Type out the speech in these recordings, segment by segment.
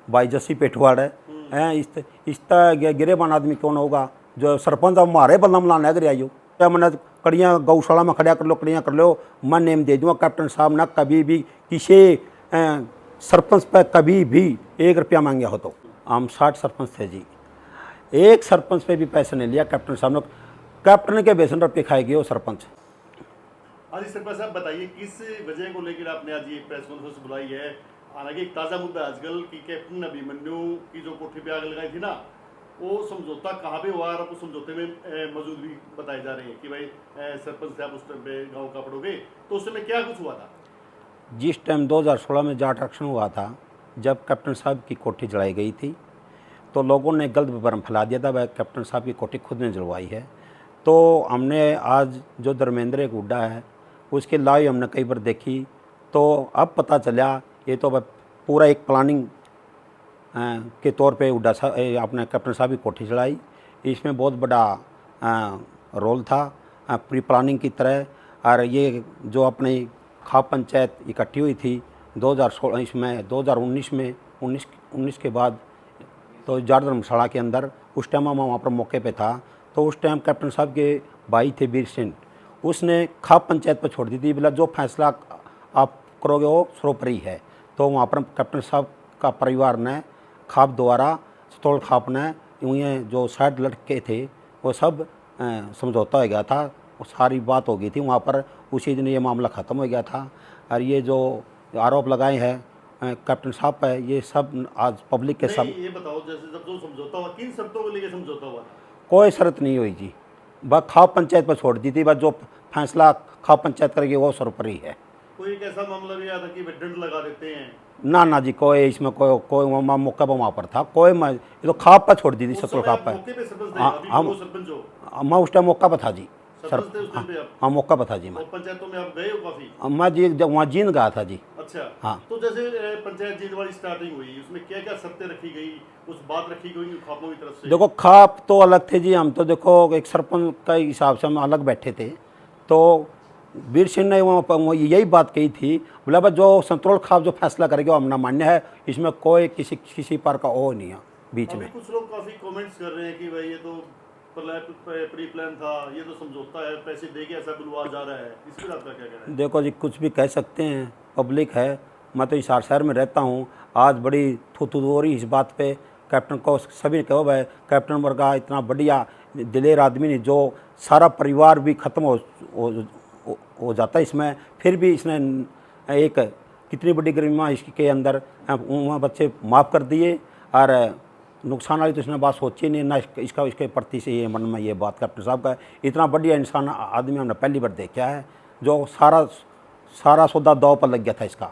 भाई जस्सी पेटवाड़ है हैं इस गिरेबान आदमी कौन होगा जो सरपंच अब मारे बल्ला मलाना है आइयो क्या मैंने कड़ियाँ गौशाला में खड़ा कर लो कड़ियाँ कर लो मैं नेम दे दूँगा कैप्टन साहब ना कभी भी किसी सरपंच पर कभी भी 1 रुपया मांगा हो तो हम 60 सरपंच थे जी, एक सरपंच पे भी पैसा नहीं लिया कैप्टन साहब ने, कैप्टन के बेसन रुपये खाएगी वो सरपंच। आज सरपंच साहब बताइए किस वजह को लेकर आपने आज ये प्रेस कॉन्फ्रेंस बुलाई है। हालांकि एक ताज़ा मुद्दा आजकल की कैप्टन अभिमन्यु की जो कोठी पे आग लगाई थी ना, वो समझौता कहाँ पे हुआ और उस समझौते में मौजूद भी बताए जा रहे हैं कि भाई सरपंच साहब उस टाइम पे गाँव का पड़ोगे, तो उस समय क्या कुछ हुआ था? जिस टाइम 2016 में जाट आरक्षण हुआ था, जब कैप्टन साहब की कोठी जलाई गई थी तो लोगों ने गलत विवरण फैला दिया था वह कैप्टन साहब की कोठी खुद ने जलवाई है। तो हमने आज जो धर्मेंद्र एक हुड्डा है उसके लाइव हमने कई बार देखी, तो अब पता चला ये तो पूरा एक प्लानिंग के तौर पे हुड्डा साहब अपने कैप्टन साहब की कोठी जलाई। इसमें बहुत बड़ा रोल था प्री प्लानिंग की तरह। और ये जो अपनी खाप पंचायत इकट्ठी हुई थी 2016 में 2019 में 19 के बाद तो जाट धर्मशाला के अंदर, उस टाइम मैं वहाँ पर मौके पे था। तो उस टाइम कैप्टन साहब के भाई थे वीर सिंह, उसने खाप पंचायत पर छोड़ दी थी, बोला जो फैसला आप करोगे वो सर्वोपरि है। तो वहाँ पर कैप्टन साहब का परिवार ने खाप द्वारा सतोल खाप ने यूँ जो 60 लड़के थे वो सब समझौता हो गया था, वो सारी बात हो गई थी वहाँ पर, उसी दिन ये मामला ख़त्म हो गया था। और ये जो आरोप लगाए हैं कैप्टन साहब पे, ये सब आज पब्लिक के सब। ये बताओ जैसे जब जो समझौता हुआ किन शर्तों को लेकर समझौता हुआ? कोई शर्त नहीं हुई जी, बस खाप पंचायत पर छोड़ दी थी, बस जो फैसला खाप पंचायत करेगी वो सर्वोपरि है। कोई एक ऐसा मामला भी आता कि दंड लगा देते हैं? ना जी, कोई इसमें कोई मौका पर वहाँ पर था कोई, मैं ये तो खाप पर छोड़ दी थी, सतुल खाप पर। मैं उस टाइम मौका पर था जी, सर। हाँ मौका पर था जी। मैं पंचायतों में आप गए हो काफी? मैं जी जब वहाँ जींद गया था जी। अच्छा हाँ। तो जैसे पंचायत जींद वाली स्टार्टिंग हुई, उसमें क्या क्या शर्तें रखी गई, कुछ बात रखी गई खापों की तरफ से? देखो खाप तो अलग थे जी, हम तो देखो एक सरपंच का हिसाब से हम अलग बैठे थे। तो वीर सिंह ने वहाँ यही बात कही थी, बोला भाई जो संतरोल खाप जो फैसला करेगा वो हमने मान्य है, इसमें कोई किसी पर का ओ नहीं है बीच में। कुछ लोग काफी कमेंट्स कर रहे हैं कि भाई ये तो प्री प्लान था, ये तो समझौता है, पैसे दे के ऐसा बुलवा जा रहा है, इस पर आपका क्या कहना है? देखो जी कुछ भी कह सकते हैं, पब्लिक है। मैं तो हिसार शहर में रहता हूँ, आज बड़ी थू हो रही इस बात पे। कैप्टन को सभी ने कहो भाई कैप्टन वर्गा इतना बढ़िया दिलेर आदमी ने, जो सारा परिवार भी ख़त्म हो जाता है इसमें, फिर भी इसने एक कितनी बड़ी गरिमा इसके अंदर वहाँ बच्चे माफ़ कर दिए। और नुकसान वाली तो इसने बात सोची नहीं ना, इसके प्रति से ये मन में ये बात कैप्टन साहब का, इतना बढ़िया इंसान आदमी हमने पहली बार देखा है जो सारा सौदा दाव पर लग गया था इसका।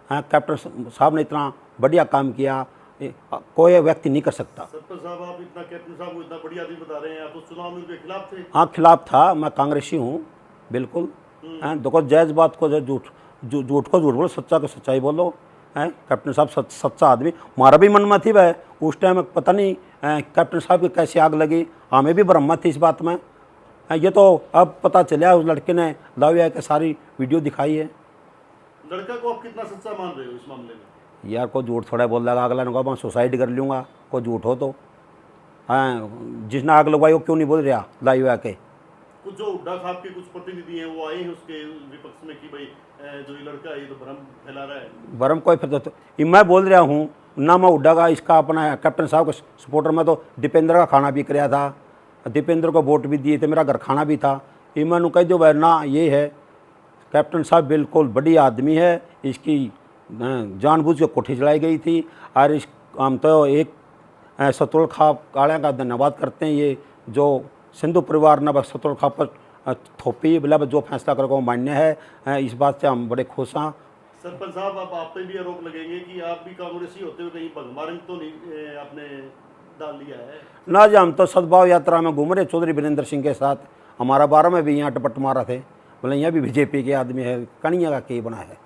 हाँ कैप्टन साहब ने इतना बढ़िया काम किया, कोई व्यक्ति नहीं कर सकता। सरपंच साहब आप इतना कैप्टन साहब को इतना बढ़िया आदमी बता रहे हैं, आप तो चुनाव में उनके खिलाफ थे? हाँ खिलाफ था, मैं कांग्रेसी हूँ बिल्कुल। देखो जायज़ बात को झूठ को झूठ बोलो, सच्चा को सच्चाई बोलो। हैं कैप्टन साहब सच्चा आदमी, हमारा भी मन में थी वह उस टाइम, पता नहीं कैप्टन साहब की कैसे आग लगी, हमें भी भ्रम थी इस बात में। ये तो अब पता चला, उस लड़के ने लाविया के सारी वीडियो दिखाई है। लड़का को आप कितना सच्चा मान रहे हो इस मामले में? यार को झूठ थोड़ा बोल लगा, अगला ने कहा मैं सुसाइड कर लूँगा, को झूठ हो तो। हाँ जिसने आग लगवाई वो क्यों नहीं बोल रहा लाविया के? कुछ जो हुड्डा खाप के कुछ प्रतिनिधि हैं वो आए हैं उसके विपक्ष में कि भाई जो ये लड़का है ये तो भ्रम फैला रहा है। भ्रम कोई फिर तो मैं बोल रहा हूँ ना, मैं हुड्डा का इसका अपना कैप्टन साहब का सपोर्टर में, तो दीपेंद्र का खाना भी कराया था, दीपेंद्र को वोट भी दिए थे, मेरा घर खाना भी था। मैंने कह दो भाई ना, ये है कैप्टन साहब बिल्कुल बढ़िया आदमी है, इसकी जानबूझ के कोठी चलाई गई थी। और इस हम तो एक सतुल खाप काले का धन्यवाद करते हैं, ये जो सिंधु परिवार ने बस सतुल खाप पर थोपी, बोला जो फैसला करेगा वो मान्य है। इस बात से हम बड़े खुश हैं। सरपंच साहब आप पे भी आरोप लगेंगे कि आप भी कांग्रेसी होते हुए कहीं भगमारंग तो नहीं आपने डाल लिया है? ना जी, हम तो सद्भाव यात्रा में घूम रहे चौधरी वीरेंद्र सिंह के साथ, हमारा 12 में भी यहाँ टपट मारा थे, बोले यहाँ भी बीजेपी के आदमी है, कनिया का के बना है।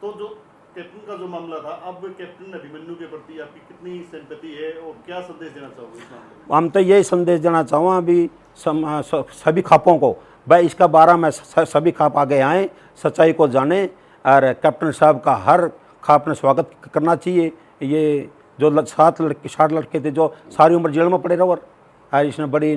तो जो कैप्टन का जो मामला था, अब कैप्टन अभिमन्यु के प्रति आपकी कितनी सिंपैथी है और क्या संदेश देना चाहोगे इस मामले में? हम तो यही संदेश देना चाहूँ अभी सभी खापों को, भाई इसका 12 में सभी खाप आगे आएँ, सच्चाई को जाने, और कैप्टन साहब का हर खाप ने स्वागत करना चाहिए। ये जो 7 लड़के थे जो सारी उम्र जेल में पड़े रहो, और इसने बड़ी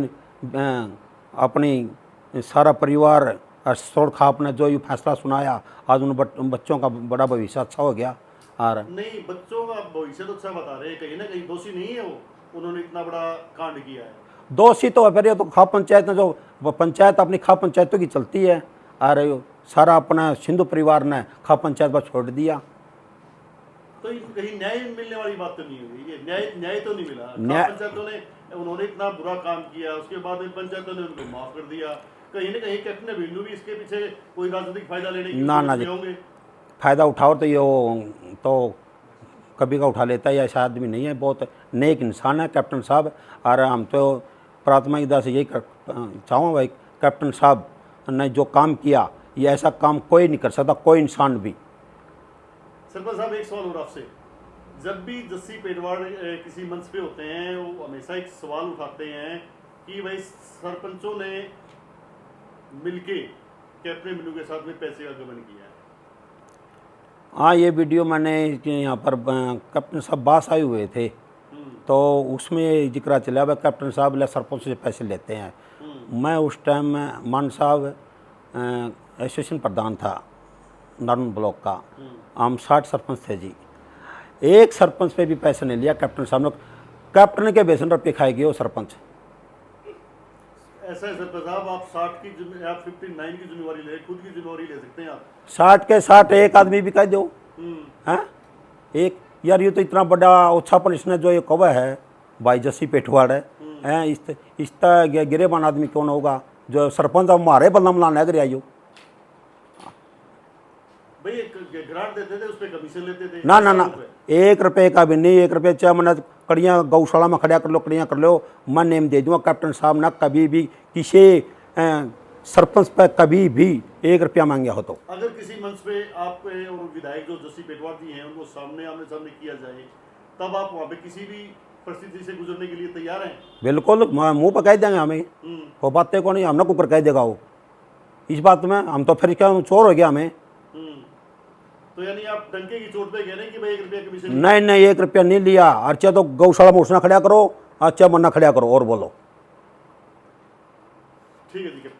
अपनी सारा परिवार छोड़ खा अपना जो ये फैसला सुनाया, आज उन बच्चों का बड़ा भविष्य अच्छा हो गया। और नहीं, बच्चों का भविष्य तो अच्छा बता रहे हैं, कहीं ना कहीं दोषी नहीं है वो, उन्होंने इतना बड़ा कांड किया है। दोषी तो फिर ये तो खाप पंचायत में, जो वो पंचायत अपनी खाप पंचायतों की चलती है, और सारा अपना सिंधु परिवार ने खाप पंचायत पर छोड़ दिया। तो कहीं न्याय मिलने वाली बात तो नहीं हुई, ये न्याय तो नहीं मिला। न्याय- पंचायतों ने, उन्होंने इतना बुरा काम किया, उसके बाद में पंचायतों ने उनको माफ कर दिया। कहीं ना कहीं कैप्टन अभिमन्यु भी इसके पीछे कोई राजनीतिक फायदा लेने की ना कोशिश जी, में होंगे। फ़ायदा उठाओ तो ये तो कभी का उठा लेता है, ऐसा आदमी नहीं है, बहुत नेक इंसान है कैप्टन साहब। और हम तो प्राथमिकता से यही चाहूँ भाई, कैप्टन साहब ने जो काम किया, ये ऐसा काम कोई नहीं कर सकता, कोई इंसान भी। सरपंच साहब, एक सवाल और आपसे, जब भी जस्सी पेटवाड़ किसी मंच पे होते हैं, वो हमेशा एक सवाल उठाते हैं कि भाई सरपंचों ने मिलके कैप्टन अभिमन्यु के साथ में पैसे का गबन किया है। हाँ, ये वीडियो मैंने यहाँ पर कैप्टन साहब बास आए हुए थे, तो उसमें जिक्र चला भाई कैप्टन साहब सरपंच से पैसे लेते हैं। मैं उस टाइम में मान साहब एसोसिएशन प्रधान था नारून ब्लॉक का, हम 60 सरपंच थे जी, एक सरपंच पे भी पैसा नहीं लिया कैप्टन साहब ने। कैप्टन के बेसन रुपये खाएगी वो सरपंच। ऐसा है सरपंच साहब, आप 59 की जिम्मेवारी ले, खुद की जिम्मेवारी ले सकते हैं आप। 60 के 60 एक आदमी भी कह दो हैं, एक यार ये तो इतना बड़ा ओछापन इसने जो ये कवा है भाई जस्सी पेटवाड़ है, इस गिरेबान आदमी कौन होगा जो सरपंच अब मारे बदनाम लाना है आइयो। भाई एक ग्रांट देते थे, उस पर कमीशन लेते थे। ना ना ना, 1 रुपये का भी नहीं, 1 रुपये चाहे मैंने कड़ियाँ गौशाला में खड़ा कर लो, कड़ियाँ कर लो, मैं नेम दे दूँगा। कैप्टन साहब ना कभी भी किसी सरपंच पर कभी भी 1 रुपया मांगे हो तो। अगर किसी मंच पे आप और विधायक जो जस्सी पेटवाड़ जी हैं उनको आमने सामने किया जाए, तब आप वहाँ पे किसी भी परिस्थिति से गुजरने के लिए तैयार हैं? बिल्कुल, मुँह पर कह देंगे हमें, वो बातें को नहीं, हमने कुकर कह देगा वो इस बात में, हम तो फिर क्या चोर हो गया हमें। तो यानी आप डंके की चोट पे कह रहे हैं कि भाई 1 रुपया कमीशन? नहीं नहीं, 1 रुपया नहीं लिया। अच्छा तो गौशाला में उठना खड़ा करो, अच्छा मरना खड़ा करो और बोलो। ठीक है, ठीक है।